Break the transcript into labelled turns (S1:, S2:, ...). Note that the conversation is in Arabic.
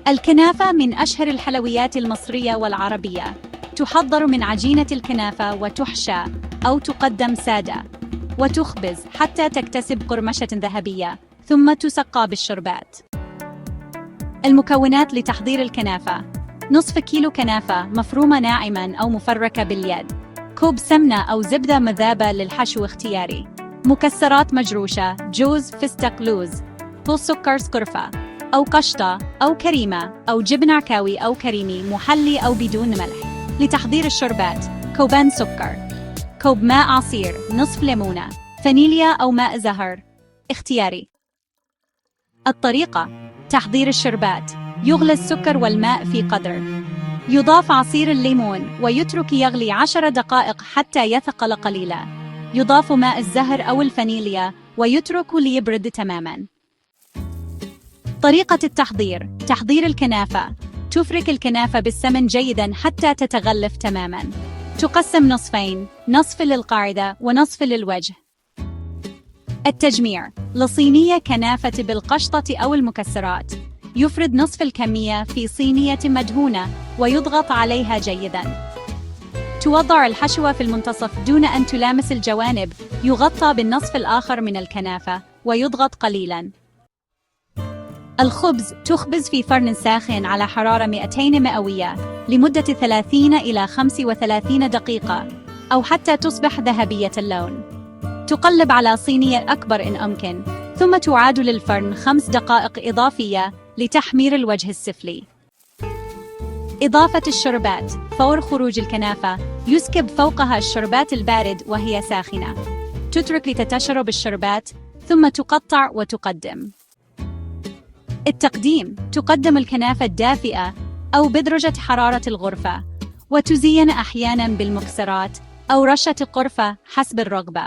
S1: الكنافة من أشهر الحلويات المصرية والعربية. تحضر من عجينة الكنافة وتحشى أو تقدم سادة، وتخبز حتى تكتسب قرمشة ذهبية، ثم تسقى بالشربات. المكونات لتحضير الكنافة: نصف كيلو كنافة مفرومة ناعماً أو مفركة باليد، كوب سمنة أو زبدة مذابة للحشو اختياري، مكسرات مجروشة، جوز، فستق، لوز، طول سكر سكرفة أو قشطة أو كريمة أو جبن عكاوي أو كريمي محلي أو بدون ملح. لتحضير الشربات: كوبان سكر، كوب ماء عصير، نصف ليمونة، فانيليا أو ماء زهر اختياري. الطريقة: تحضير الشربات: يغلى السكر والماء في قدر، يضاف عصير الليمون ويترك يغلي 10 دقائق حتى يثقل قليلا، يضاف ماء الزهر أو الفانيليا ويترك ليبرد تماما. طريقة التحضير: تحضير الكنافة: تفرك الكنافة بالسمن جيدا حتى تتغلف تماما، تقسم نصفين، نصف للقاعدة ونصف للوجه. التجميع: لصينية كنافة بالقشطة أو المكسرات، يفرد نصف الكمية في صينية مدهونة ويضغط عليها جيداً. توضع الحشوة في المنتصف دون أن تلامس الجوانب، يغطى بالنصف الآخر من الكنافة ويضغط قليلاً. الخبز: تخبز في فرن ساخن على حرارة 200 مئوية لمدة 30 إلى 35 دقيقة أو حتى تصبح ذهبية اللون. تقلب على صينية أكبر إن أمكن، ثم تعاد للفرن 5 دقائق إضافية لتحمير الوجه السفلي. إضافة الشربات: فور خروج الكنافة يسكب فوقها الشربات البارد وهي ساخنة، تترك لتتشرب الشربات ثم تقطع وتقدم. التقديم: تقدم الكنافة الدافئة أو بدرجة حرارة الغرفة، وتزين أحياناً بالمكسرات أو رشة قرفة حسب الرغبة.